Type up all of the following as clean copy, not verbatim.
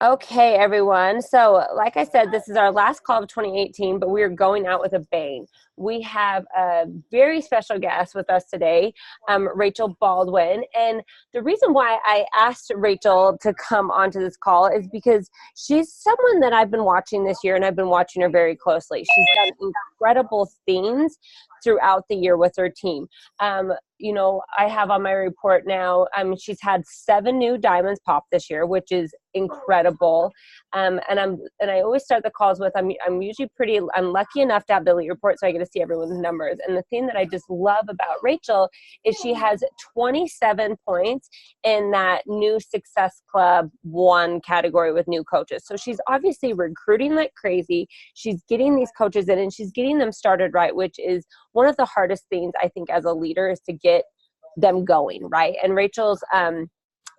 Okay, everyone. So, like I said, this is our last call of 2018, but we are going out with a bang. We have a very special guest with us today, Rachel Baldwin. And the reason why I asked Rachel to come onto this call is because she's someone that I've been watching this year, and I've been watching her very closely. She's done incredible things throughout the year with her team. I have on my report now, she's had 7 new diamonds pop this year, which is incredible. And I always start the calls with, I'm lucky enough to have the elite report, so I get to see everyone's numbers. And the thing that I just love about Rachel is she has 27 points in that new Success Club 1 category with new coaches. So she's obviously recruiting like crazy. She's getting these coaches in and she's getting them started right, which is one of the hardest things I think as a leader is to get them going, right? And Rachel's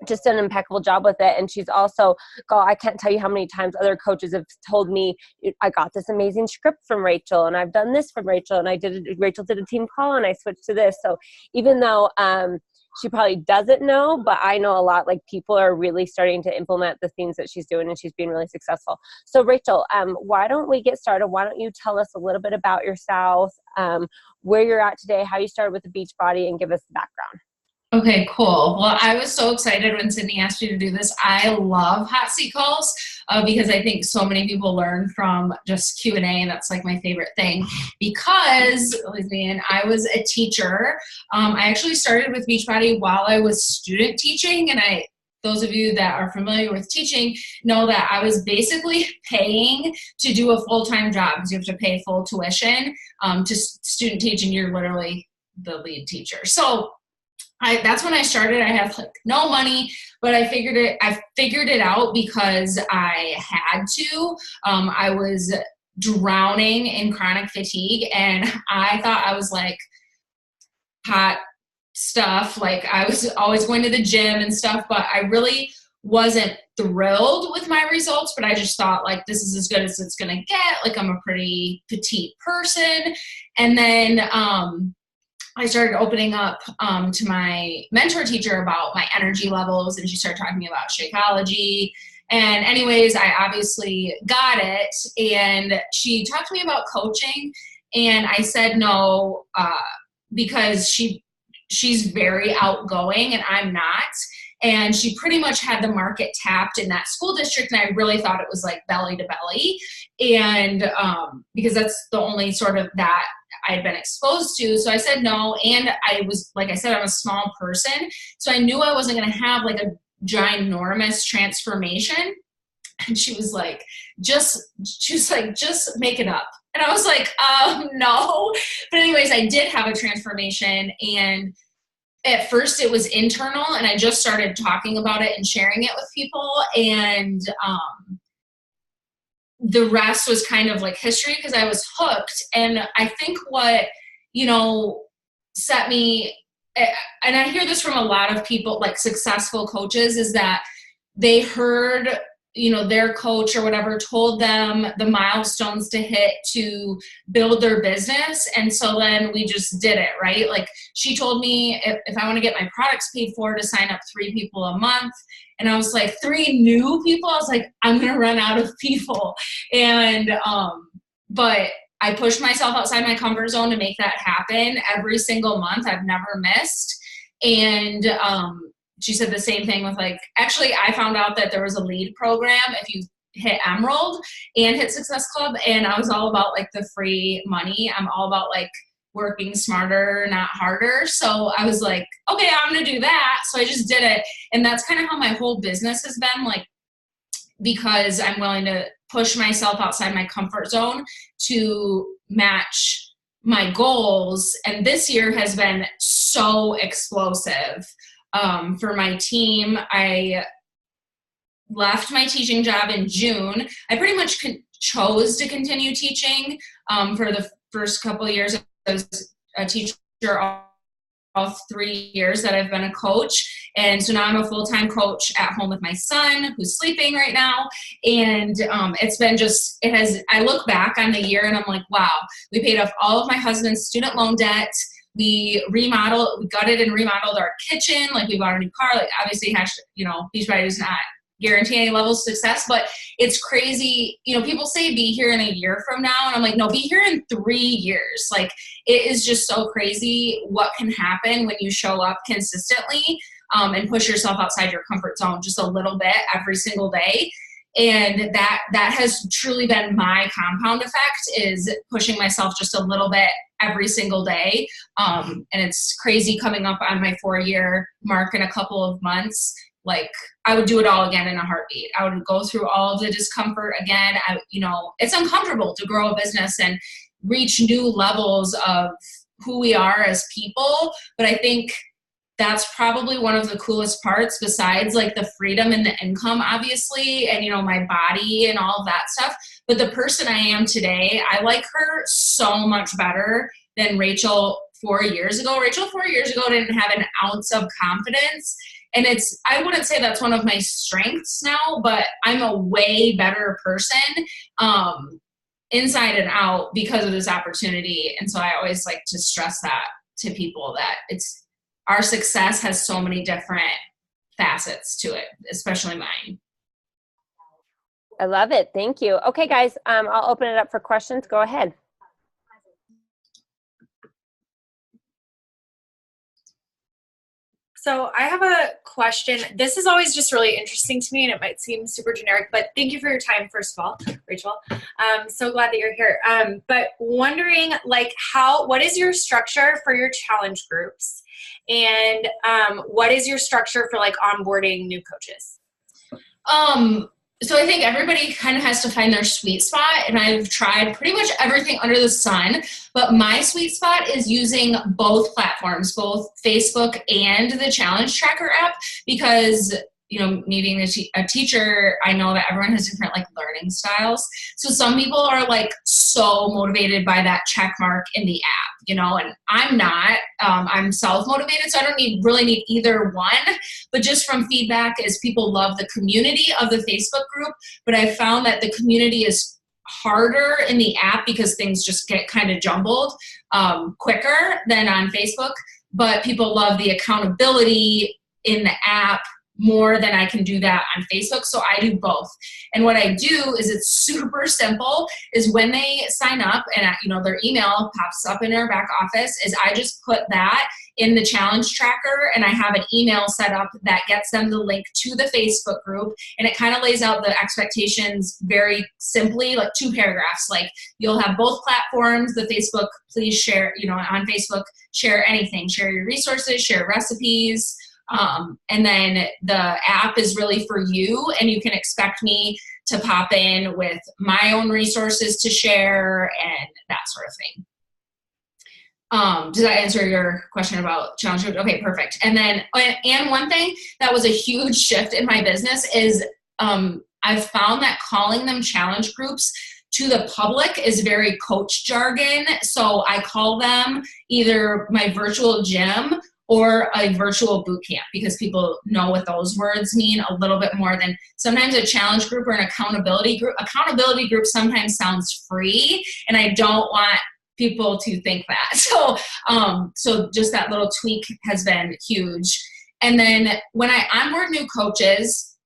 just done an impeccable job with it. And she's also I can't tell you how many times other coaches have told me, I got this amazing script from Rachel, and I've done this from Rachel, and Rachel did a team call and I switched to this. So even though she probably doesn't know, but I know a lot, like people are really starting to implement the things that she's doing, and she's being really successful. So Rachel, why don't we get started? Why don't you tell us a little bit about yourself, where you're at today, how you started with the Beachbody, and give us the background. Okay, cool. Well, I was so excited when Sydney asked me to do this. I love hot seat calls because I think so many people learn from just Q&A, and that's like my favorite thing because, man, I was a teacher. I actually started with Beachbody while I was student teaching, and those of you that are familiar with teaching know that I was basically paying to do a full-time job because you have to pay full tuition to student teach, and you're literally the lead teacher. So that's when I started. I had like no money, but I figured it out because I had to. I was drowning in chronic fatigue, and I thought I was like hot stuff. Like I was always going to the gym and stuff, but I really wasn't thrilled with my results, but I just thought like, this is as good as it's going to get. Like I'm a pretty petite person. And then, I started opening up to my mentor teacher about my energy levels, and she started talking to me about Shakeology. And anyways, I obviously got it, and she talked to me about coaching, and I said no because she's very outgoing and I'm not. And she pretty much had the market tapped in that school district, and I really thought it was like belly to belly. And because that's the only sort of that I had been exposed to. So I said no. And I was, like I said, I'm a small person. So I knew I wasn't going to have like a ginormous transformation. And she was like, just make it up. And I was like, no. But anyways, I did have a transformation, and at first it was internal, and I just started talking about it and sharing it with people. And the rest was kind of like history because I was hooked. And I think what, set me, and I hear this from a lot of people, like successful coaches, is that they heard, their coach or whatever told them the milestones to hit to build their business. And so then we just did it, right? Like she told me if I want to get my products paid for, to sign up 3 people a month. And I was like, 3 new people? I was like, I'm going to run out of people. And, but I pushed myself outside my comfort zone to make that happen every single month. I've never missed. And, she said the same thing with actually I found out that there was a lead program if you hit Emerald and hit Success Club. And I was all about like the free money. I'm all about like working smarter, not harder. So I was like, okay, I'm going to do that. So I just did it. And that's kind of how my whole business has been, like, because I'm willing to push myself outside my comfort zone to match my goals. And this year has been so explosive. For my team, I left my teaching job in June. I pretty much chose to continue teaching for the first couple of years. I was a teacher all 3 years that I've been a coach. And so now I'm a full-time coach at home with my son who's sleeping right now. And it's been I look back on the year and I'm like, wow, we paid off all of my husband's student loan debt. We gutted and remodeled our kitchen. Like we bought a new car. Like obviously, Beachbody is not guarantee any level of success, but it's crazy. You know, people say be here in a year from now. And I'm like, no, be here in 3 years. Like, it is just so crazy what can happen when you show up consistently and push yourself outside your comfort zone just a little bit every single day. And that has truly been my compound effect, is pushing myself just a little bit every single day. And it's crazy coming up on my 4-year mark in a couple of months. Like, I would do it all again in a heartbeat. I would go through all of the discomfort again. It's uncomfortable to grow a business and reach new levels of who we are as people. But I think that's probably one of the coolest parts, besides like the freedom and the income, obviously, and, my body and all of that stuff. But the person I am today, I like her so much better than Rachel 4 years ago. Rachel 4 years ago didn't have an ounce of confidence. And I wouldn't say that's one of my strengths now, but I'm a way better person inside and out because of this opportunity. And so I always like to stress that to people, that our success has so many different facets to it, especially mine. I love it. Thank you. Okay, guys, I'll open it up for questions. Go ahead. So I have a question. This is always just really interesting to me, and it might seem super generic, but thank you for your time, first of all, Rachel. So glad that you're here. But wondering, what is your structure for your challenge groups? And what is your structure for onboarding new coaches? So I think everybody kind of has to find their sweet spot, and I've tried pretty much everything under the sun, but my sweet spot is using both platforms, both Facebook and the Challenge Tracker app, because me being a teacher, I know that everyone has different learning styles. So some people are so motivated by that check mark in the app, and I'm not. I'm self-motivated, so I don't really need either one. But just from feedback, is people love the community of the Facebook group, but I found that the community is harder in the app because things just get kind of jumbled quicker than on Facebook. But people love the accountability in the app more than I can do that on Facebook. So I do both. And what I do is, it's super simple, is when they sign up and their email pops up in our back office, is I just put that in the challenge tracker, and I have an email set up that gets them the link to the Facebook group, and it kind of lays out the expectations very simply, 2 paragraphs. You'll have both platforms. The Facebook, please share, on Facebook, share anything, share your resources, share recipes. And then the app is really for you, and you can expect me to pop in with my own resources to share and that sort of thing. Did I answer your question about challenge groups? Okay, perfect. And then, and one thing that was a huge shift in my business is I've found that calling them challenge groups to the public is very coach jargon. So I call them either my virtual gym or a virtual boot camp, because people know what those words mean a little bit more than sometimes a challenge group or an accountability group. Accountability group sometimes sounds free, and I don't want people to think that. So just that little tweak has been huge. And then when I onboard new coaches,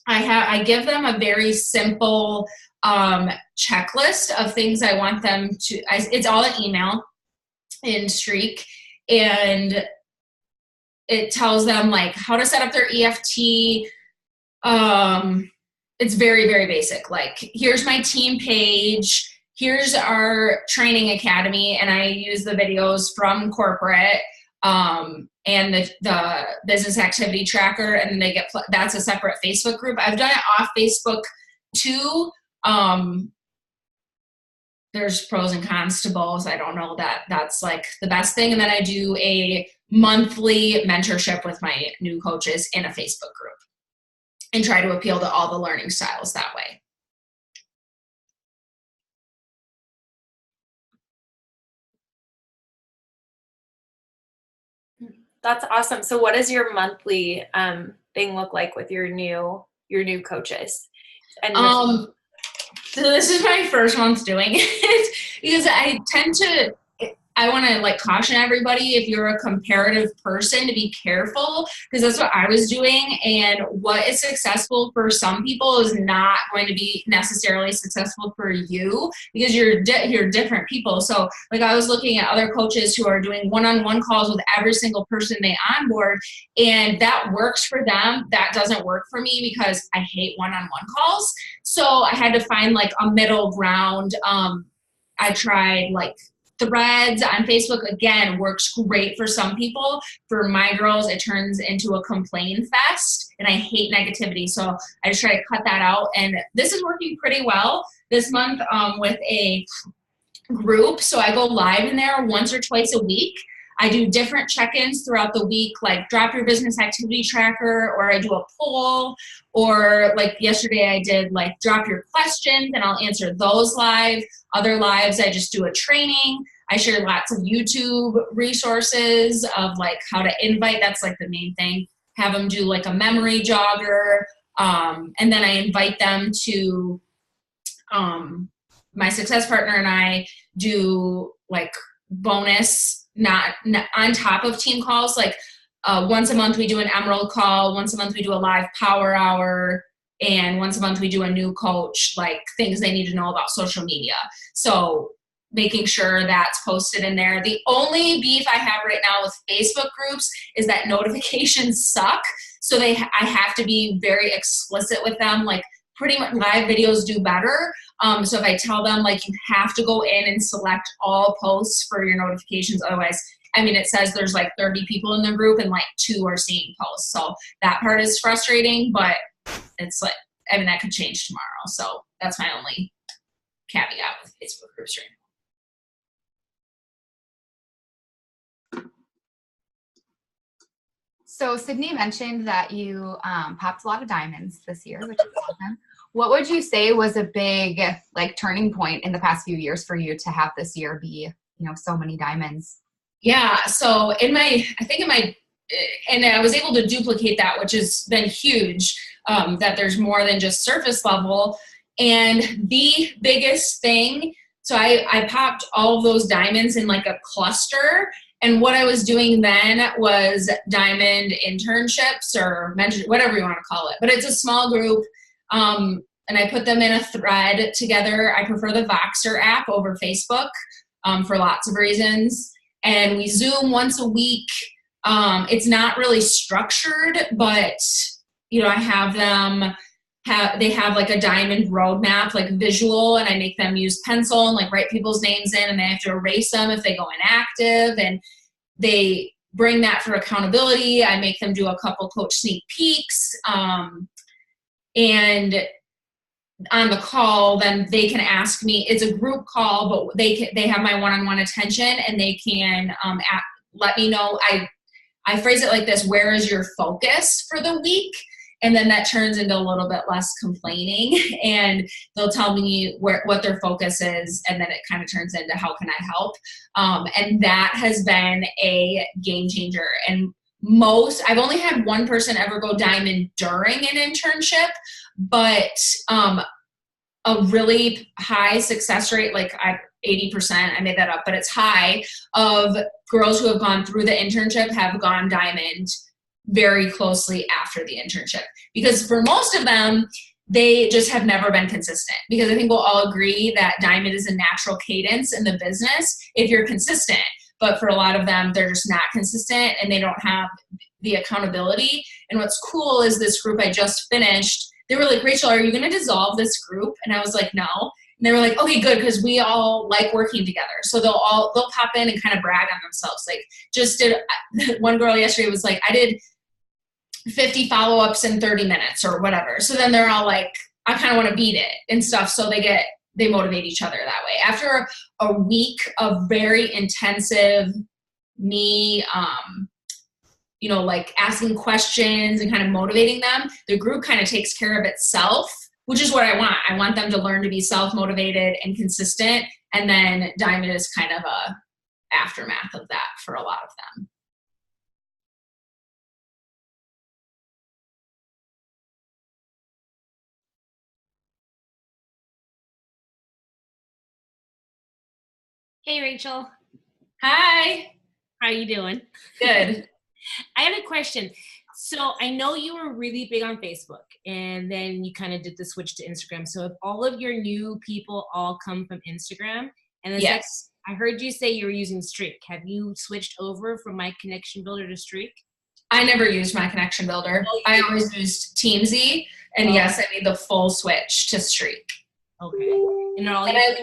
I give them a very simple checklist of things I want them to, it's all an email in Streak, and it tells them how to set up their EFT. It's very, very basic. Here's my team page. Here's our training academy. And I use the videos from corporate and the business activity tracker. And then that's a separate Facebook group. I've done it off Facebook too. There's pros and cons to both. I don't know that that's the best thing. And then I do a monthly mentorship with my new coaches in a Facebook group and try to appeal to all the learning styles that way. That's awesome. So what does your monthly thing look like with your new coaches? And so this is my first month doing it because I tend to, I want to like caution everybody, if you're a comparative person, to be careful, because that's what I was doing. And what is successful for some people is not going to be necessarily successful for you, because you're different people. So like I was looking at other coaches who are doing one-on-one calls with every single person they onboard, and that works for them. That doesn't work for me because I hate one-on-one calls. So I had to find like a middle ground. I tried like Threads on Facebook. Again, works great for some people. For my girls, it turns into a complain fest, and I hate negativity. So I just try to cut that out. And this is working pretty well this month with a group. So I go live in there once or twice a week. I do different check-ins throughout the week, like drop your business activity tracker, or I do a poll, or like yesterday I did like drop your questions and I'll answer those live. Other lives, I just do a training. I share lots of YouTube resources of like how to invite. That's like the main thing. Have them do like a memory jogger. And then I invite them to my success partner and I do like bonus, not on top of team calls. Like once a month we do an emerald call, once a month we do a live power hour, and once a month we do a new coach, like things they need to know about social media. So making sure that's posted in there. The only beef I have right now with Facebook groups is that notifications suck. So I have to be very explicit with them. Like pretty much live videos do better. So if I tell them like you have to go in and select all posts for your notifications, otherwise, I mean, it says there's like 30 people in the group and like 2 are seeing posts. So that part is frustrating, but it's like, I mean, that could change tomorrow. So that's my only caveat with Facebook groups right now. So Sydney mentioned that you popped a lot of diamonds this year, which is awesome. What would you say was a big like turning point in the past few years for you to have this year be, you know, so many diamonds? Yeah. So and I was able to duplicate that, which has been huge, that there's more than just surface level. And the biggest thing, so I popped all of those diamonds in like a cluster. And what I was doing then was diamond internships or whatever you want to call it. But it's a small group. And I put them in a thread together. I prefer the Voxer app over Facebook for lots of reasons. And we Zoom once a week. It's not really structured, but you know, I have them they have like a diamond roadmap, like visual, and I make them use pencil and like write people's names in, and they have to erase them if they go inactive, and they bring that for accountability. I make them do a couple coach sneak peeks, and on the call, then they can ask me. It's a group call, but they have my one-on-one attention, and they can let me know. I phrase it like this: where is your focus for the week? And then that turns into a little bit less complaining, and they'll tell me what their focus is, and then it kind of turns into how can I help? And that has been a game changer. And I've only had one person ever go diamond during an internship, but a really high success rate, like 80%, I made that up, but it's high, of girls who have gone through the internship have gone diamond very closely after the internship. Because for most of them, they just have never been consistent. Because I think we'll all agree that diamond is a natural cadence in the business if you're consistent. But for a lot of them, they're just not consistent and they don't have the accountability. And what's cool is this group I just finished, they were like, Rachel, are you going to dissolve this group? And I was like, no. And they were like, okay, good, because we all like working together. So they'll pop in and kind of brag on themselves. Like, just did one girl yesterday was like, I did 50 follow-ups in 30 minutes or whatever. So then they're all like, I kind of want to beat it and stuff. So they motivate each other that way. After a week of very intensive me, you know, like asking questions and kind of motivating them, the group kind of takes care of itself, which is what I want. I want them to learn to be self-motivated and consistent. And then diamond is kind of a aftermath of that for a lot of them. Hey, Rachel. Hi. How you doing? Good. I have a question. So I know you were really big on Facebook, and then you kind of did the switch to Instagram. So if all of your new people all come from Instagram, and the second, Yes. I heard you say you were using Streak. Have you switched over from My Connection Builder to Streak? I never used My Connection Builder. I always used Teamsy, and yes, I made the full switch to Streak. Okay. And all And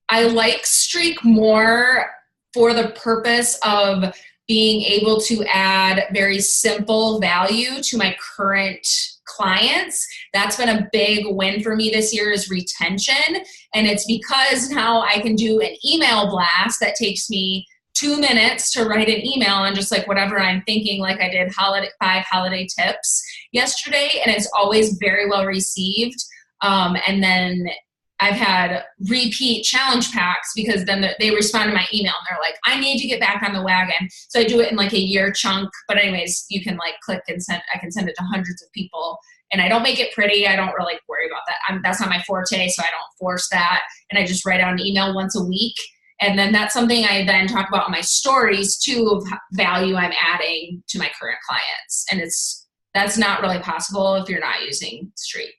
I like Streak more for the purpose of being able to add very simple value to my current clients. That's been a big win for me this year is retention. And it's because now I can do an email blast that takes me 2 minutes to write an email on just like whatever I'm thinking, like I did 5 holiday tips yesterday, and it's always very well received. And then I've had repeat challenge packs because then they respond to my email and they're like, I need to get back on the wagon. So I do it in like a year chunk. But anyways, you can like click and I can send it to hundreds of people. And I don't make it pretty. I don't really worry about that. That's not my forte, so I don't force that. And I just write out an email once a week. And then that's something I then talk about in my stories too, of value I'm adding to my current clients. And that's not really possible if you're not using Streak.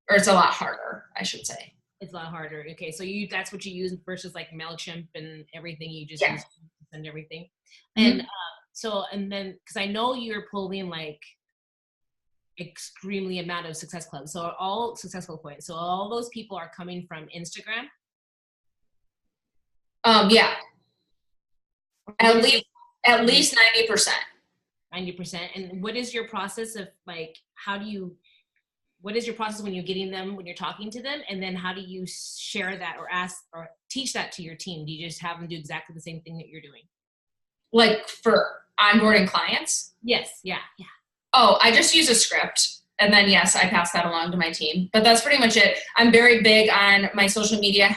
Or it's a lot harder, I should say. It's a lot harder. Okay, so that's what you use versus like MailChimp and everything. You just use to send everything. Mm-hmm. And then because I know you're pulling like extremely amount of Success Clubs. So all Successful points. So all those people are coming from Instagram. Yeah. At least 90%. 90%. And what is your process of like, what is your process when you're getting them, when you're talking to them? And then how do you share that or ask or teach that to your team? Do you just have them do exactly the same thing that you're doing? Like for onboarding clients? Yes. Yeah. Oh, I just use a script. And then, yes, I pass that along to my team. But that's pretty much it. I'm very big on my social media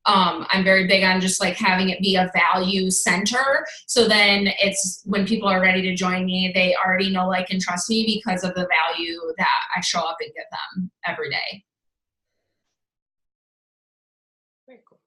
I'm very big on just like having it be a value center. So then it's when people are ready to join me, they already know, like, and trust me because of the value that I show up and give them every day. Very cool.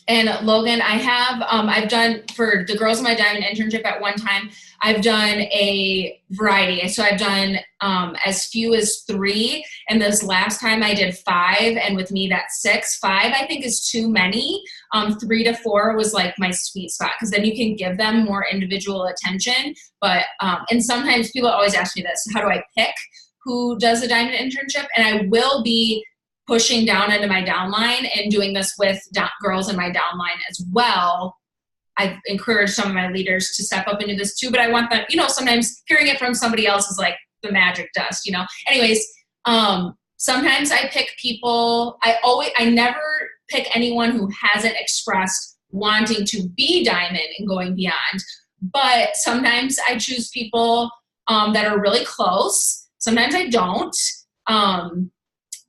And Logan, I've done for the Girls in My Diamond internship at one time, I've done a variety. So I've done as few as 3. And this last time I did 5. And with me, that's 6. 5, I think, is too many. 3 to 4 was like my sweet spot because then you can give them more individual attention. But, and sometimes people always ask me this, how do I pick who does a diamond internship? And I will be pushing down into my downline and doing this with girls in my downline as well. I've encouraged some of my leaders to step up into this too, but I want them, sometimes hearing it from somebody else is like the magic dust, Anyways, sometimes I pick people, I never pick anyone who hasn't expressed wanting to be diamond and going beyond, but sometimes I choose people that are really close. Sometimes I don't.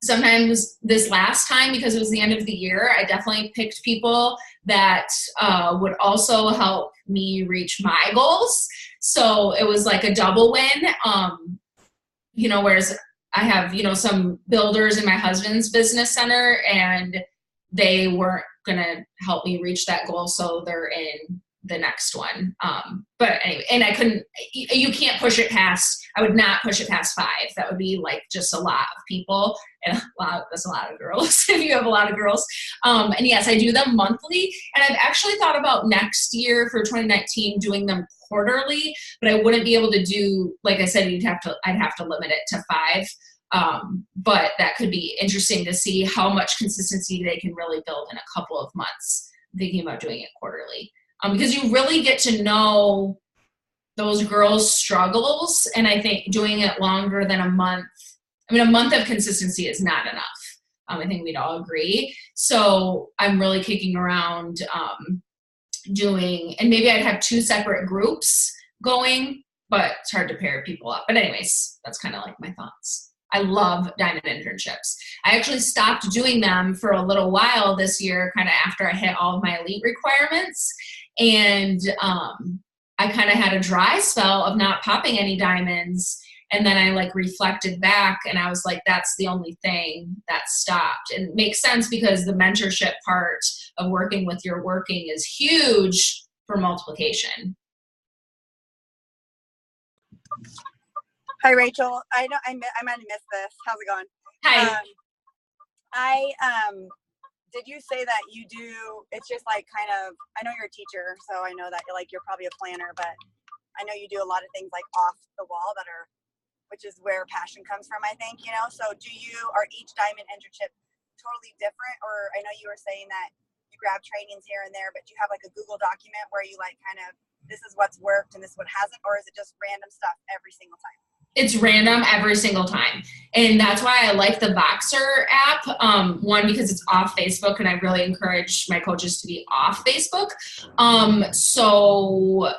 Sometimes this last time, because it was the end of the year, I definitely picked people that would also help me reach my goals. So it was like a double win, whereas I have, some builders in my husband's business center and they weren't going to help me reach that goal. So they're in the next one. But anyway, and you can't push it past, I would not push it past 5. That would be like just a lot of people and that's a lot of girls if you have a lot of girls. And yes, I do them monthly and I've actually thought about next year for 2019 doing them quarterly, but I wouldn't be able to do, like I said, I'd have to limit it to 5. But that could be interesting to see how much consistency they can really build in a couple of months, thinking about doing it quarterly. Because you really get to know those girls' struggles. And I think doing it longer than a month of consistency is not enough. I think we'd all agree. So I'm really kicking around doing, and maybe I'd have 2 separate groups going, but it's hard to pair people up. But anyways, that's kind of like my thoughts. I love diamond internships. I actually stopped doing them for a little while this year, kind of after I hit all of my elite requirements. And I kind of had a dry spell of not popping any diamonds. And then I like reflected back and I was like, that's the only thing that stopped. And it makes sense because the mentorship part of working with your working is huge for multiplication. Hi, Rachel. I know I might have missed this. How's it going? Hi. Did you say that you do, it's just like kind of, I know you're a teacher, so I know that you're probably a planner, but I know you do a lot of things like off the wall that are, which is where passion comes from, I think, so are each diamond internship totally different? Or I know you were saying that you grab trainings here and there, but do you have like a Google document where you like kind of, this is what's worked and this is what hasn't, or is it just random stuff every single time? It's random every single time. And that's why I like the Voxer app. One, because it's off Facebook and I really encourage my coaches to be off Facebook. So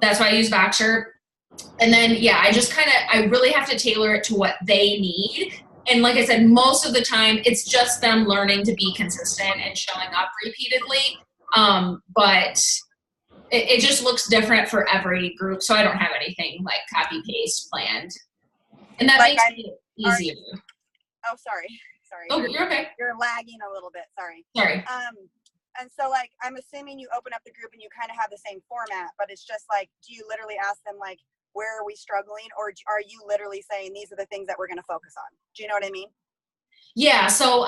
that's why I use Voxer. And then, yeah, I really have to tailor it to what they need. And like I said, most of the time it's just them learning to be consistent and showing up repeatedly. But it just looks different for every group, so I don't have anything like copy paste planned, and that makes it easier. Sorry. Oh, you're okay. You're lagging a little bit. Sorry. And so like I'm assuming you open up the group and you kind of have the same format, but it's just like, do you literally ask them like, where are we struggling, or are you literally saying these are the things that we're going to focus on? Do you know what I mean? Yeah, so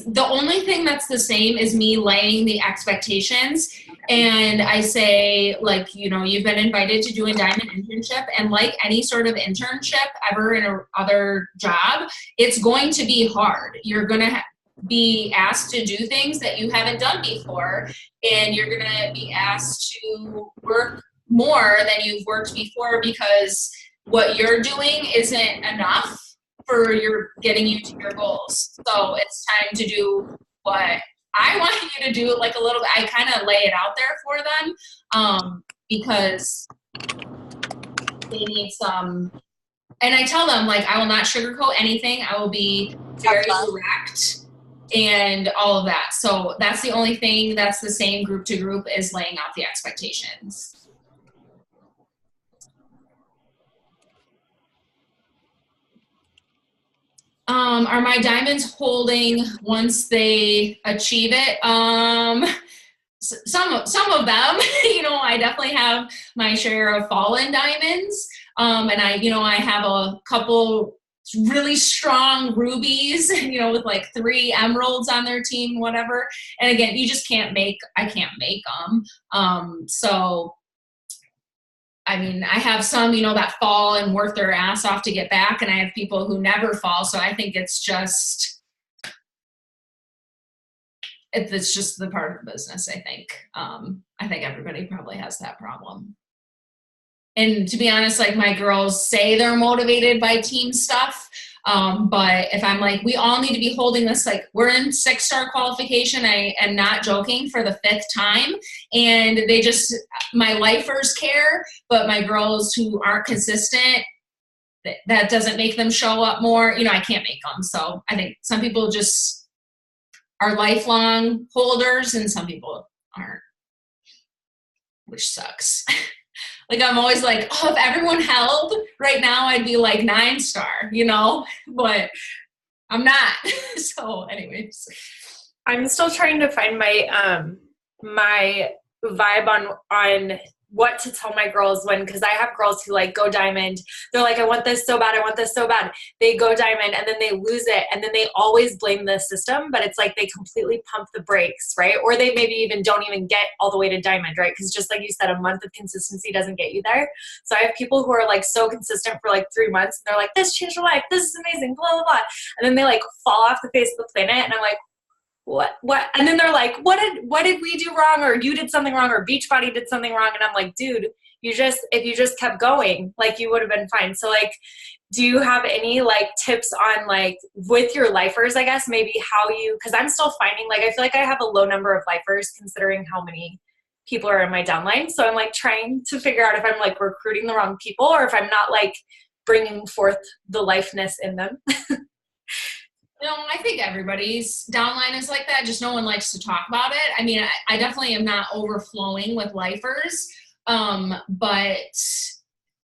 the only thing that's the same is me laying the expectations. Okay. And I say, like, you've been invited to do a diamond internship, and like any sort of internship ever in another job, it's going to be hard. You're going to be asked to do things that you haven't done before, and you're going to be asked to work more than you've worked before because what you're doing isn't enough for getting you to your goals. So it's time to do what I want you to do, like a little bit. I kind of lay it out there for them because they need some, and I tell them, like, I will not sugarcoat anything. I will be very direct and all of that. So that's the only thing that's the same group to group is laying out the expectations. Are my diamonds holding once they achieve it? Some of them, I definitely have my share of fallen diamonds. And I have a couple really strong rubies, with like 3 emeralds on their team, whatever. And again, I can't make them. So I have some, that fall and work their ass off to get back, and I have people who never fall. So I think it's just the part of the business, I think. I think everybody probably has that problem. And to be honest, like my girls say they're motivated by team stuff. But if I'm like, we all need to be holding this, like we're in 6-star qualification. I am not joking, for the 5th time. And my lifers care, but my girls who aren't consistent, that doesn't make them show up more. I can't make them. So I think some people just are lifelong holders and some people aren't, which sucks. Like, I'm always like, oh, if everyone held right now, I'd be like 9-star, but I'm not. So anyways. I'm still trying to find my, my vibe on what to tell my girls because I have girls who like go diamond. They're like, I want this so bad. I want this so bad. They go diamond and then they lose it. And then they always blame the system, but it's like they completely pump the brakes, right? Or they maybe even don't even get all the way to diamond, right? Because just like you said, a month of consistency doesn't get you there. So I have people who are like so consistent for like 3 months and they're like, this changed my life. This is amazing, blah, blah, blah. And then they like fall off the face of the planet. And I'm like, what? And then they're like, what did we do wrong? Or you did something wrong, or Beachbody did something wrong. And I'm like, dude, if you just kept going, like you would have been fine. So like, do you have any like tips on like with your lifers, I guess, maybe cause I'm still finding, like, I feel like I have a low number of lifers considering how many people are in my downline. So I'm like trying to figure out if I'm like recruiting the wrong people or if I'm not like bringing forth the lifeness in them. I think everybody's downline is like that. Just no one likes to talk about it. I definitely am not overflowing with lifers. But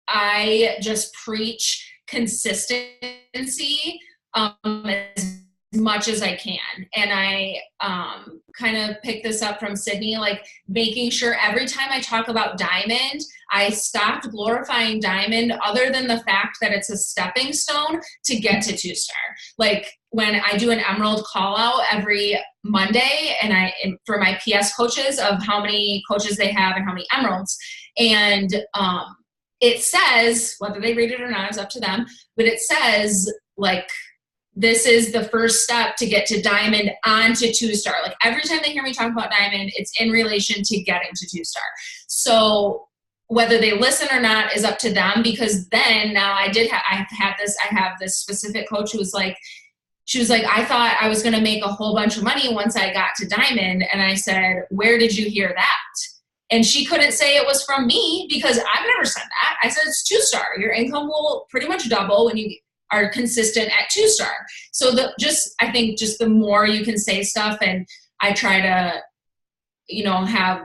I just preach consistency as much as I can. And I kind of picked this up from Sydney, like making sure every time I talk about diamond, I stopped glorifying diamond other than the fact that it's a stepping stone to get to 2-star. Like when I do an emerald call out every Monday and for my PS coaches of how many coaches they have and how many emeralds. And it says, whether they read it or not is up to them, but it says like, this is the first step to get to diamond onto 2-star. Like every time they hear me talk about diamond, it's in relation to getting to 2-star. So whether they listen or not is up to them, because then now I have this specific coach who was like, she was like, I thought I was going to make a whole bunch of money once I got to diamond. And I said, where did you hear that? And she couldn't say it was from me because I've never said that. I said, it's 2-star. Your income will pretty much double when you are consistent at 2-star. So I think just the more you can say stuff, and I try to,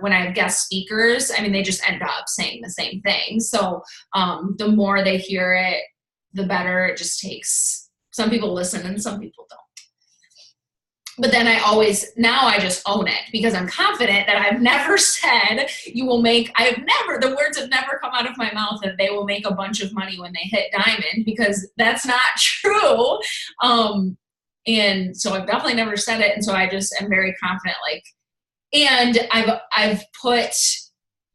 when I have guest speakers, I mean, they just end up saying the same thing. So the more they hear it, the better. It just takes, some people listen and some people don't. But then I just own it because I'm confident that I've never said the words have never come out of my mouth that they will make a bunch of money when they hit diamond, because that's not true. And so I've definitely never said it. And so I just am very confident, and I've put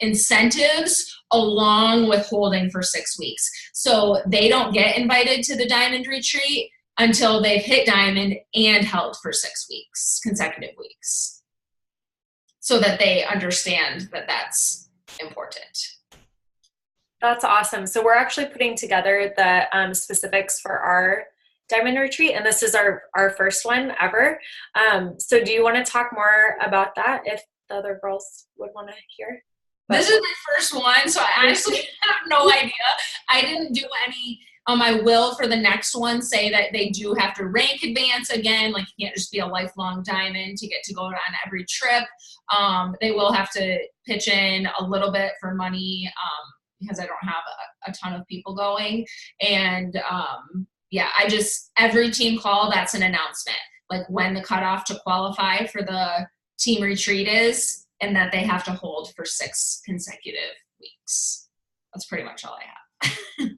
incentives along with holding for 6 weeks. So they don't get invited to the diamond retreat until they've hit diamond and held for 6 weeks, consecutive weeks, so that they understand that that's important. That's awesome. So we're actually putting together the specifics for our diamond retreat, and this is our first one ever. So do you want to talk more about that if the other girls would want to hear? This is my first one, so I honestly have no idea. I didn't do any. I will for the next one say that they do have to rank advance again. Like you can't just be a lifelong diamond to get to go on every trip. They will have to pitch in a little bit for money because I don't have a ton of people going. And every team call, that's an announcement, like when the cutoff to qualify for the team retreat is, and that they have to hold for 6 consecutive weeks. That's pretty much all I have.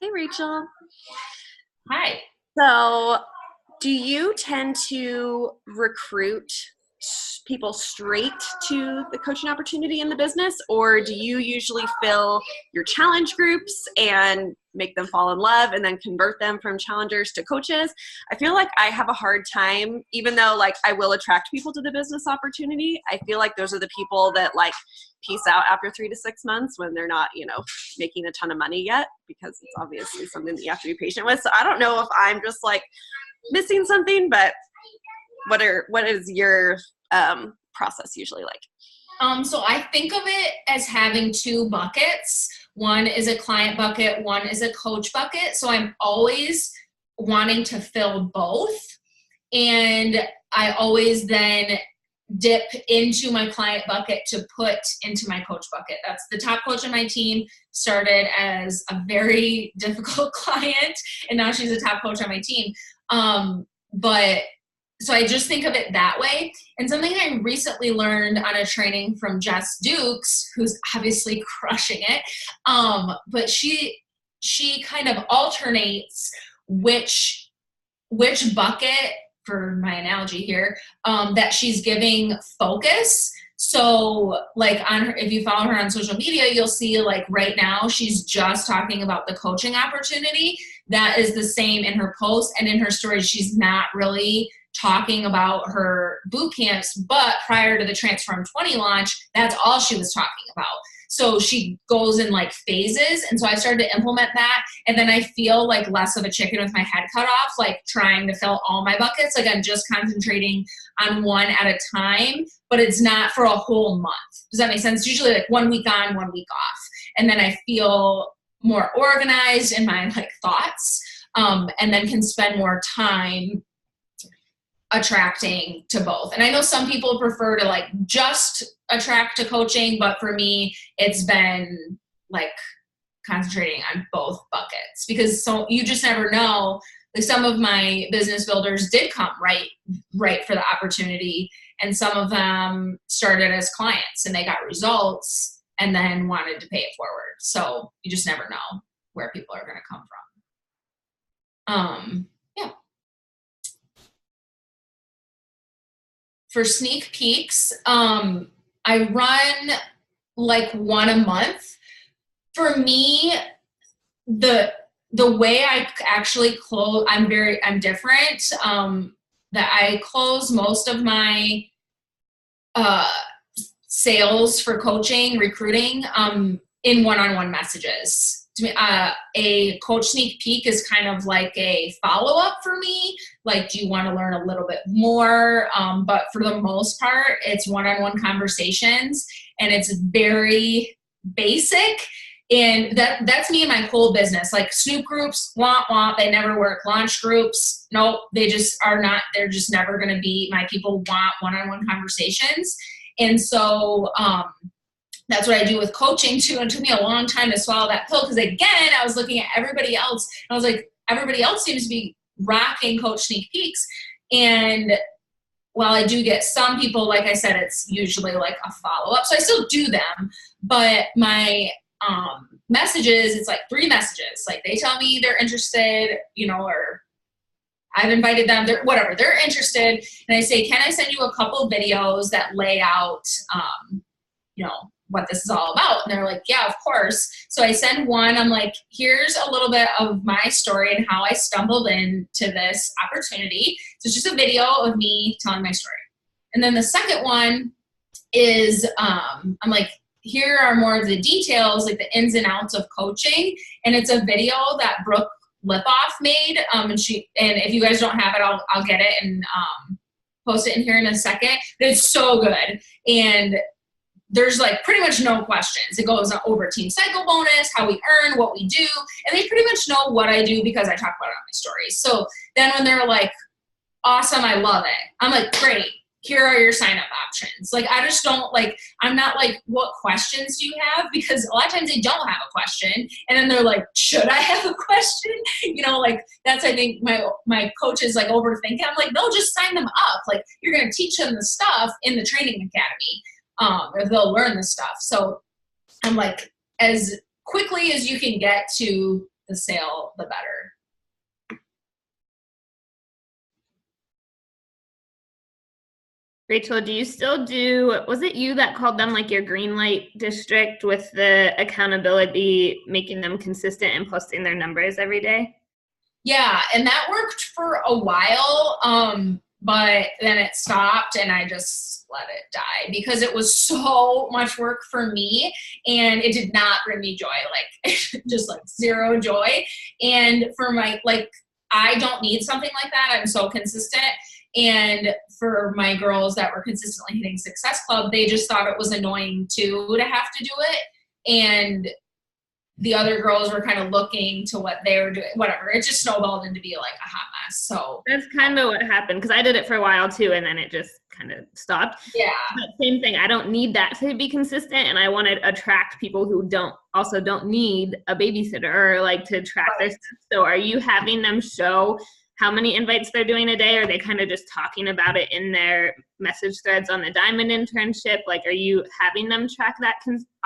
Hey, Rachel. Hi. So, do you tend to recruit people straight to the coaching opportunity in the business, or do you usually fill your challenge groups and make them fall in love and then convert them from challengers to coaches? I feel like I have a hard time, even though I will attract people to the business opportunity. I feel like those are the people that peace out after 3 to 6 months when they're not, making a ton of money yet, because it's obviously something that you have to be patient with. So I don't know if I'm just missing something, but what is your process usually like? So I think of it as having 2 buckets. One is a client bucket, one is a coach bucket. So I'm always wanting to fill both. And I always then dip into my client bucket to put into my coach bucket. That's the top coach on my team, started as a very difficult client, and now she's a top coach on my team. So I just think of it that way. And something I recently learned on a training from Jess Dukes, who's obviously crushing it, but she kind of alternates which bucket, for my analogy here, that she's giving focus. So if you follow her on social media, you'll see right now she's just talking about the coaching opportunity. That is the same in her posts and in her stories. She's not really talking about her boot camps, but prior to the Transform 20 launch, that's all she was talking about. So she goes in phases. And so I started to implement that. And then I feel less of a chicken with my head cut off, trying to fill all my buckets. I'm just concentrating on one at a time, but it's not for a whole month. Does that make sense? It's usually 1 week on, 1 week off. And then I feel more organized in my thoughts, and then can spend more time attracting to both. And I know some people prefer to like just attract to coaching, but for me, it's been like concentrating on both buckets, because so you just never know. Like some of my business builders did come right for the opportunity, and some of them started as clients and they got results and then wanted to pay it forward. So you just never know where people are going to come from. Yeah. For sneak peeks, I run like one a month. For me, the way I actually close, I'm different. That I close most of my sales for coaching, recruiting, in one-on-one messages. To me, a coach sneak peek is kind of like a follow-up for me. Like, do you want to learn a little bit more? But for the most part, it's one-on-one conversations, and it's very basic. And that's me and my whole business. Like Snoop groups, they never work. Launch groups, nope, they just are not, they're just never going to be, my people want one-on-one conversations. And so that's what I do with coaching too. And it took me a long time to swallow that pill, because again, I was looking at everybody else and I was like, everybody else seems to be rocking coach sneak peeks. And while I do get some people, like I said, it's usually like a follow-up. So I still do them, but my messages, it's like 3 messages. Like they tell me they're interested, or I've invited them, they're interested. And I say, can I send you a couple videos that lay out, what this is all about? And they're like, yeah, of course. So I send one, I'm like, here's a little bit of my story and how I stumbled into this opportunity. So it's just a video of me telling my story. And then the second one is, I'm like, here are more of the details, like the ins and outs of coaching. And it's a video that Brooke Lipoff made. And if you guys don't have it, I'll get it and post it in here in a second. But it's so good. And there's like pretty much no questions. It goes over team cycle bonus, how we earn, what we do. And they pretty much know what I do because I talk about it on my stories. So then when they're like, awesome, I love it, I'm like, great. Here are your sign-up options. Like, I just don't I'm not like, what questions do you have? Because a lot of times they don't have a question. And then they're like, should I have a question? That's, I think my coaches like overthink it. I'm like, no, just sign them up. Like, you're going to teach them the stuff in the training academy, or they'll learn the stuff. So I'm like, as quickly as you can get to the sale, the better. Rachel, do you still was it you that called them like your green light district with the accountability, making them consistent and posting their numbers every day? Yeah, and that worked for a while, but then it stopped and I just let it die because it was so much work for me and it did not bring me joy, just zero joy. And for I don't need something like that. I'm so consistent. And for my girls that were consistently hitting Success Club, they just thought it was annoying too to have to do it. And the other girls were kind of looking to what they were doing, whatever. It just snowballed into be like a hot mess. So that's kind of what happened, because I did it for a while too, and then it just kind of stopped. Yeah. But same thing. I don't need that to be consistent, and I want to attract people who don't need a babysitter or to track their stuff. So are you having them show how many invites they're doing a day? Or are they kind of just talking about it in their message threads on the Diamond internship? Are you having them track that?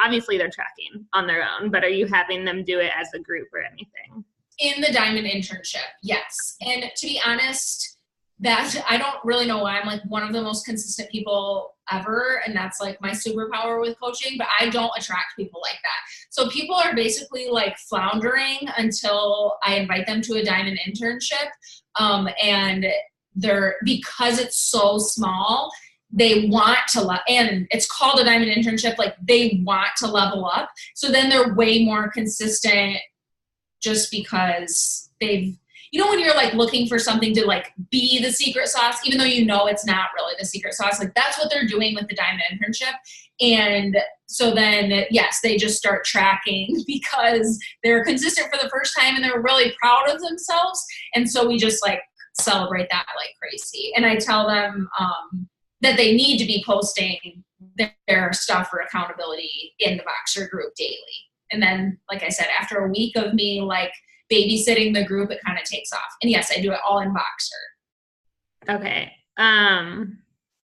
Obviously they're tracking on their own, but are you having them do it as a group or anything? In the Diamond internship, yes. And to be honest, that I don't really know why I'm one of the most consistent people ever, and that's my superpower with coaching, but I don't attract people like that. So people are basically floundering until I invite them to a Diamond internship, and because it's so small, they want to and it's called a Diamond internship, they want to level up. So then they're way more consistent just because they've, when you're looking for something to be the secret sauce, even though it's not really the secret sauce, that's what they're doing with the Diamond internship. And so then, yes, they just start tracking because they're consistent for the first time and they're really proud of themselves. And so we just celebrate that like crazy. And I tell them that they need to be posting their stuff for accountability in the Boxer group daily. And then, like I said, after a week of me like babysitting the group, it kind of takes off. And yes, I do it all in Boxer. Okay. I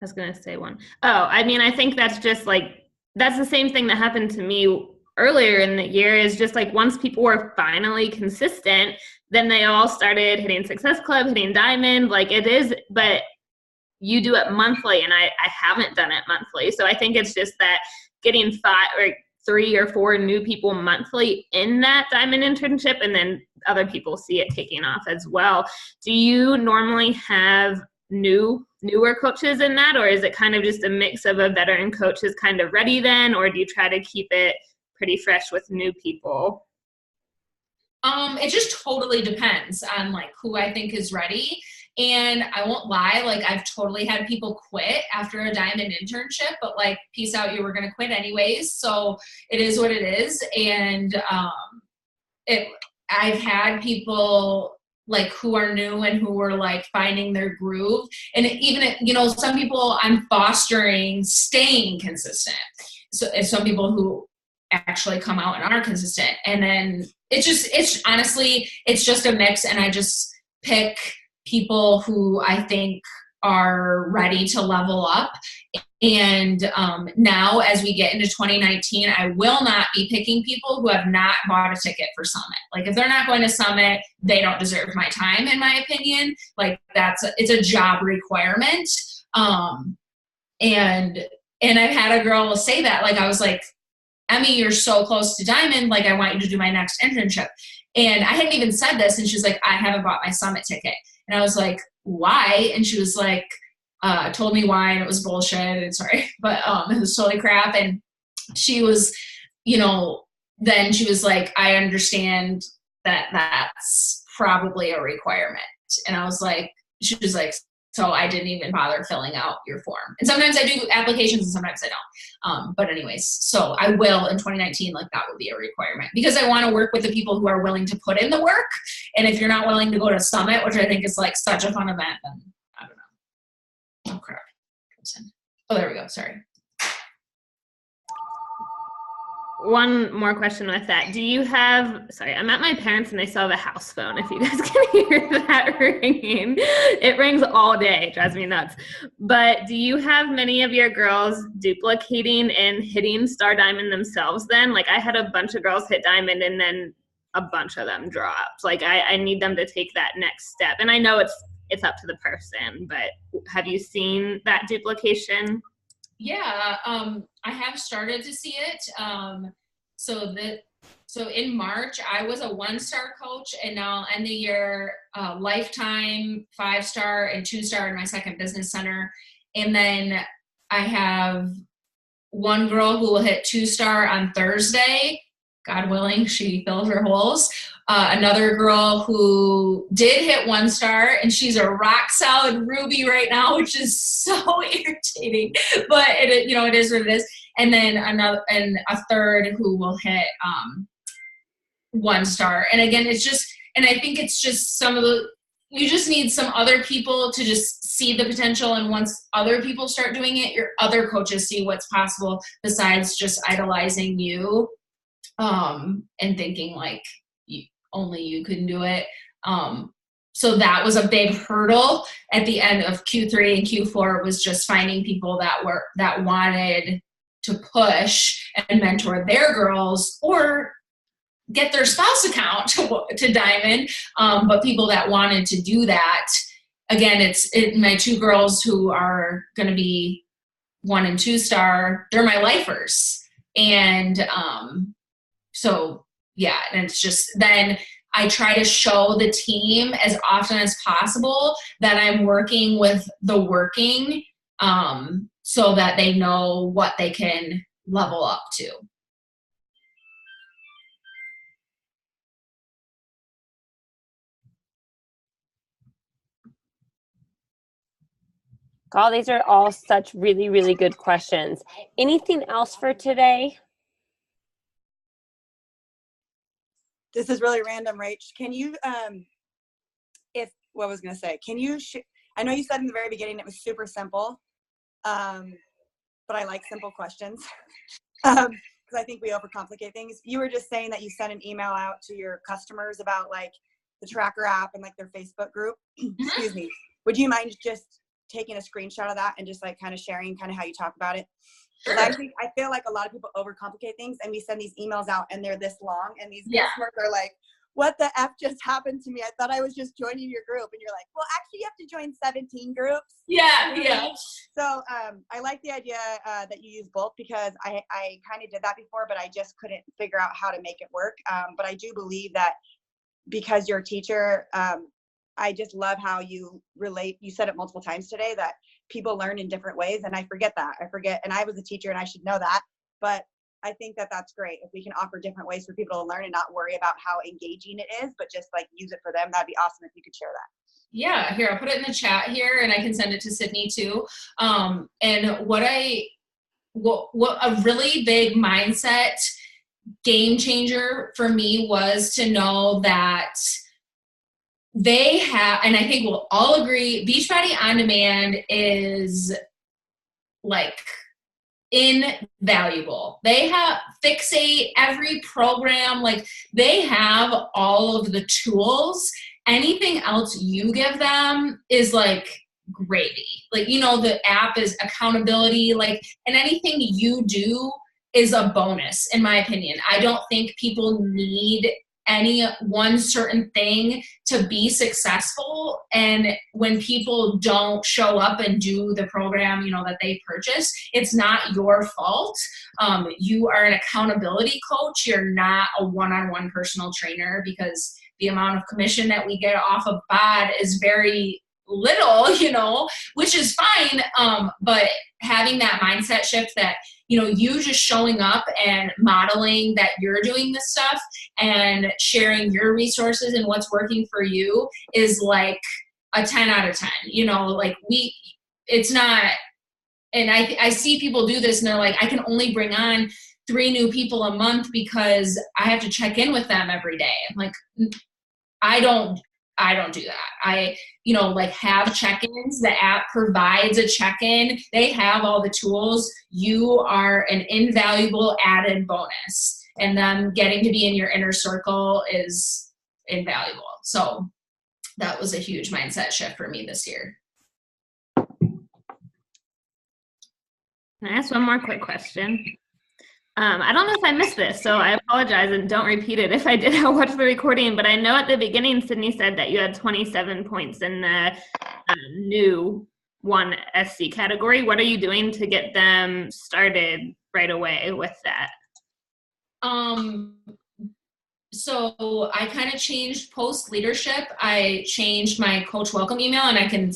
was going to say one. Oh, I mean, I think that's just like, that's the same thing that happened to me earlier in the year, is just like once people were finally consistent, then they all started hitting Success Club, hitting Diamond, like it is, but you do it monthly and I haven't done it monthly. So I think it's just that getting 3 or 4 new people monthly in that Diamond internship, and then other people see it taking off as well. Do you normally have newer coaches in that, or is it kind of just a mix of a veteran coach is kind of ready then, or do you try to keep it pretty fresh with new people? It just totally depends on like who I think is ready. And I won't lie, like I've totally had people quit after a Diamond internship, but like, peace out, you were going to quit anyways. So it is what it is. And I've had people like who are new and who are like finding their groove. And even, you know, some people I'm fostering staying consistent. So and some people who actually come out and are consistent. And then it's honestly, it's just a mix. And I just pick people who I think are ready to level up. And now as we get into 2019, I will not be picking people who have not bought a ticket for Summit. Like if they're not going to Summit, they don't deserve my time, in my opinion. Like it's a job requirement. And I've had a girl say that, like, I was like, Emmy, you're so close to Diamond. Like, I want you to do my next internship. And I hadn't even said this. And she's like, I haven't bought my Summit ticket. And I was like, why? And she was like, told me why, and it was bullshit. And sorry, but it was totally crap. And she was, you know, then she was like, I understand that that's probably a requirement. And I was like, she was like, so I didn't even bother filling out your form. And sometimes I do applications and sometimes I don't. But anyways, so I will in 2019, like that would be a requirement because I want to work with the people who are willing to put in the work. And if you're not willing to go to Summit, which I think is like such a fun event, then I don't know. Oh crap. Oh, there we go. Sorry. One more question with that. Do you have, sorry, I'm at my parents' and they still have a house phone. If you guys can hear that ringing, it rings all day. It drives me nuts. But do you have many of your girls duplicating and hitting Star Diamond themselves then? Like I had a bunch of girls hit Diamond and then a bunch of them dropped. Like I need them to take that next step. And I know it's up to the person, but have you seen that duplication? Yeah, I have started to see it. So in March, I was a 1-star coach, and now I'll end the year lifetime 5-star and 2-star in my second business center. And then I have one girl who will hit 2-star on Thursday. God willing, she fills her holes. Another girl who did hit 1-star, and she's a rock solid ruby right now, which is so irritating. But it is what it is. And then a third who will hit 1-star. And again, I think it's just you just need some other people to just see the potential. And once other people start doing it, your other coaches see what's possible besides just idolizing you. And thinking like only you can do it. So that was a big hurdle at the end of Q3 and Q4 was just finding people that wanted to push and mentor their girls or get their spouse account to Diamond. But people that wanted to do that, again, my 2 girls who are going to be 1 and 2-star, they're my lifers. And, so yeah, and it's just then I try to show the team as often as possible that I'm working with the working so that they know what they can level up to. God, these are all such really, really good questions. Anything else for today? This is really random, Rach. Can you, if what was going to say. Can you, I know you said in the very beginning it was super simple, but I like simple questions because I think we overcomplicate things. You were just saying that you sent an email out to your customers about like the tracker app and like their Facebook group. Excuse me. Would you mind just taking a screenshot of that and just like kind of sharing kind of how you talk about it? Sure. I feel like a lot of people overcomplicate things, and we send these emails out and they're this long, and these customers are like, what the F just happened to me? I thought I was just joining your group. And you're like, well, actually you have to join 17 groups. Yeah. So I like the idea that you use both, because I kind of did that before, but I just couldn't figure out how to make it work. But I do believe that because you're a teacher, I just love how you relate. You said it multiple times today that people learn in different ways. And I forget that. And I was a teacher and I should know that. But I think that that's great. If we can offer different ways for people to learn and not worry about how engaging it is, but just like use it for them, that'd be awesome if you could share that. Yeah, here, I'll put it in the chat here, and I can send it to Sydney too. And what a really big mindset game changer for me was to know that they have, and I think we'll all agree, Beachbody On Demand is like invaluable. They have Fixate, every program, like they have all of the tools. Anything else you give them is like gravy. Like, you know, the app is accountability, like, and anything you do is a bonus, in my opinion. I don't think people need any one certain thing to be successful. And when people don't show up and do the program, you know, that they purchase, it's not your fault. You are an accountability coach. You're not a one-on-one personal trainer, because the amount of commission that we get off of BOD is very little, you know, which is fine. But having that mindset shift that, you know, you just showing up and modeling that you're doing this stuff and sharing your resources and what's working for you is like a 10 out of 10, you know, like it's not, and I see people do this and they're like, I can only bring on 3 new people a month because I have to check in with them every day. I'm like, I don't do that. You know, like have check-ins. The app provides a check-in. They have all the tools. You are an invaluable added bonus. And them getting to be in your inner circle is invaluable. So that was a huge mindset shift for me this year. Can I ask one more quick question? I don't know if I missed this, so I apologize and don't repeat it if I did. I'll watch the recording, but I know at the beginning, Sydney said that you had 27 points in the new 1SC category. What are you doing to get them started right away with that? So I kind of changed post leadership. I changed my coach welcome email, and I can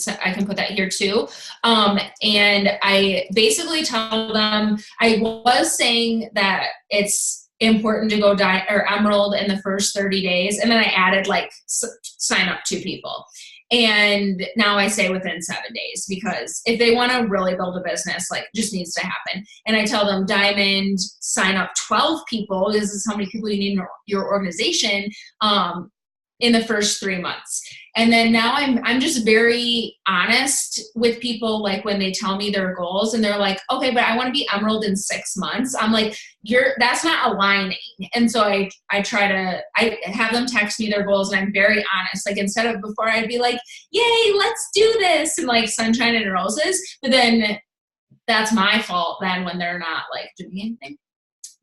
put that here too. And I basically tell them, I was saying that it's important to go Emerald in the first 30 days. And then I added like sign up 2 people. And now I say within 7 days, because if they want to really build a business, like just needs to happen. And I tell them Diamond, sign up 12 people. This is how many people you need in your organization in the first 3 months. And then now I'm just very honest with people, like when they tell me their goals and they're like, okay, but I want to be Emerald in 6 months. I'm like, that's not aligning. And so I have them text me their goals, and I'm very honest. Like instead of before, I'd be like, yay, let's do this, and like sunshine and roses. But then that's my fault then when they're not like doing anything.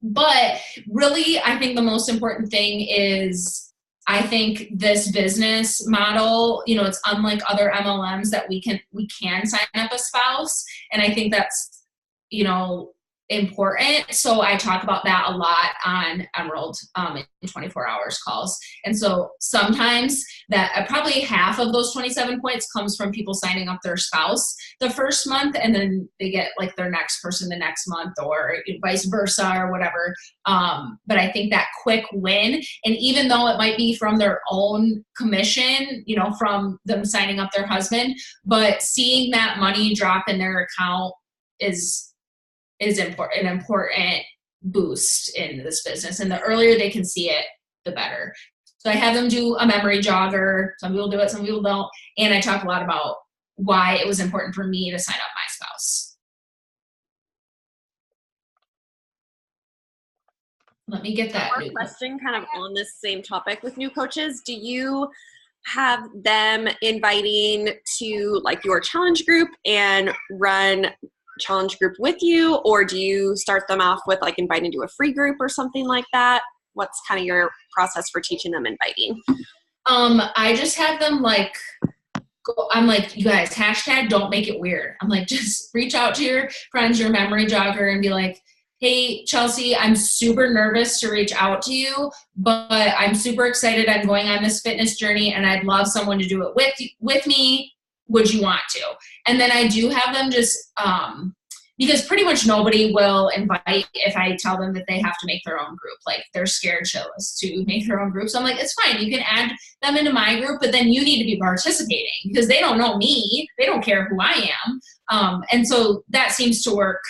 But really, I think the most important thing is, I think this business model, you know, it's unlike other MLMs that we can sign up a spouse. And I think that's, you know, important. So I talk about that a lot on Emerald in 24 hours calls. And so sometimes that probably half of those 27 points comes from people signing up their spouse the first month, and then they get like their next person the next month, or vice versa or whatever. But I think that quick win, and even though it might be from their own commission, you know, from them signing up their husband, but seeing that money drop in their account is an important boost in this business. And the earlier they can see it, the better. So I have them do a memory jogger. Some people do it, some people don't. And I talk a lot about why it was important for me to sign up my spouse. Let me get that. One more question kind of on this same topic with new coaches. Do you have them inviting to like your challenge group and run challenge group with you, or do you start them off with like inviting to a free group or something like that? What's kind of your process for teaching them inviting? I just have them like, I'm like, you guys, hashtag don't make it weird. I'm like, just reach out to your friends, your memory jogger, and be like, hey, Chelsea, I'm super nervous to reach out to you, but I'm super excited. I'm going on this fitness journey, and I'd love someone to do it with me. Would you want to? And then I do have them just, because pretty much nobody will invite if I tell them that they have to make their own group. Like, they're scared shitless to make their own group. So I'm like, it's fine. You can add them into my group, but then you need to be participating because they don't know me. They don't care who I am. And so that seems to work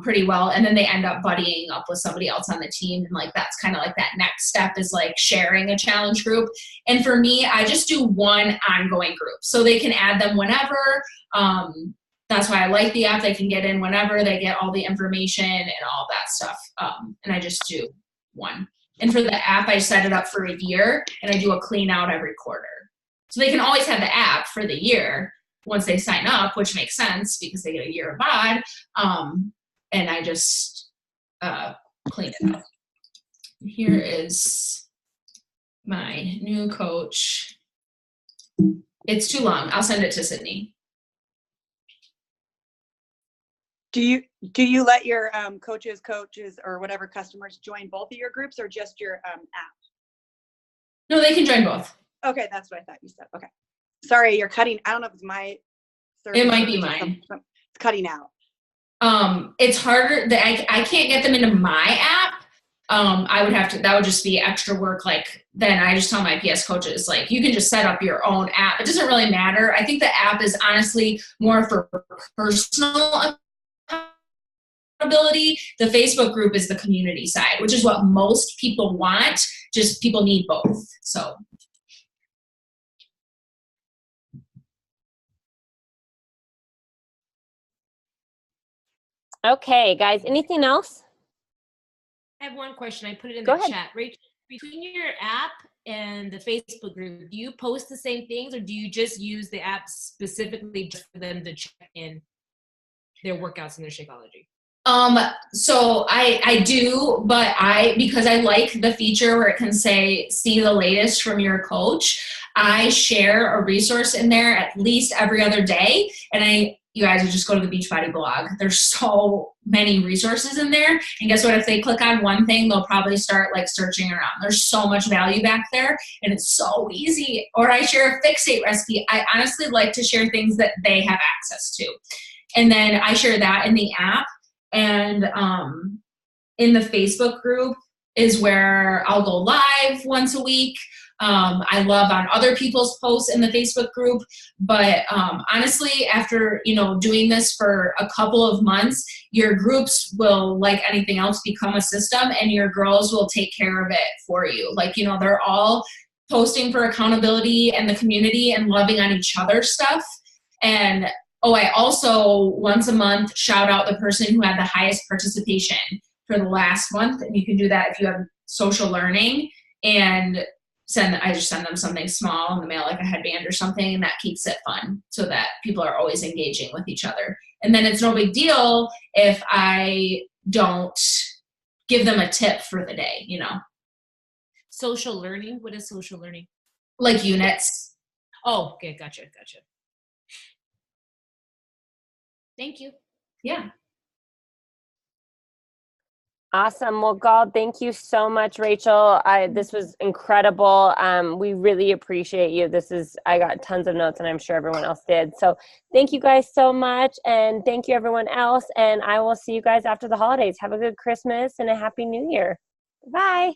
pretty well. And then they end up buddying up with somebody else on the team. And like, that's kind of like that next step is like sharing a challenge group. And for me, I just do one ongoing group so they can add them whenever. That's why I like the app. They can get in whenever, they get all the information and all that stuff. And I just do one. And for the app, I set it up for a year and I do a clean out every quarter. So they can always have the app for the year once they sign up, which makes sense because they get a year of VOD. And I just clean it up. Here is my new coach. It's too long. I'll send it to Sydney. Do you let your coaches or whatever customers join both of your groups or just your app? No, they can join both. Okay, that's what I thought you said. Okay. Sorry, you're cutting. I don't know if it's my service. It might be mine. It's cutting out. It's harder that I can't get them into my app. I would have to, that would just be extra work. Like, then I just tell my PS coaches, like, you can just set up your own app. It doesn't really matter. I think the app is honestly more for personal accountability. The Facebook group is the community side, which is what most people want. Just people need both. So. Okay, guys, anything else? I have one question. I put it in Go the ahead. chat. Rachel, between your app and the Facebook group, do you post the same things or do you just use the app specifically just for them to check in their workouts and their Shakeology? So I do, but because I like the feature where it can say, see the latest from your coach, I share a resource in there at least every other day. And you guys would just go to the Beachbody blog. There's so many resources in there. And guess what? If they click on one thing, they'll probably start like searching around. There's so much value back there and it's so easy. Or I share a fixate recipe. I honestly like to share things that they have access to. And then I share that in the app. And in the Facebook group is where I'll go live once a week. I love on other people's posts in the Facebook group, but honestly, after doing this for a couple of months, your groups will, like anything else, become a system, and your girls will take care of it for you. Like they're all posting for accountability and the community and loving on each other's stuff. And I also once a month shout out the person who had the highest participation for the last month, and you can do that if you have social learning and. I just send them something small in the mail, like a headband or something, and that keeps it fun so that people are always engaging with each other. And then it's no big deal if I don't give them a tip for the day, Social learning? What is social learning? Like units. Oh, okay, gotcha. Thank you. Yeah. Awesome. Well, God, thank you so much, Rachel. This was incredible. We really appreciate you. I got tons of notes and I'm sure everyone else did. So thank you guys so much. And thank you everyone else. And I will see you guys after the holidays. Have a good Christmas and a happy New Year. Bye.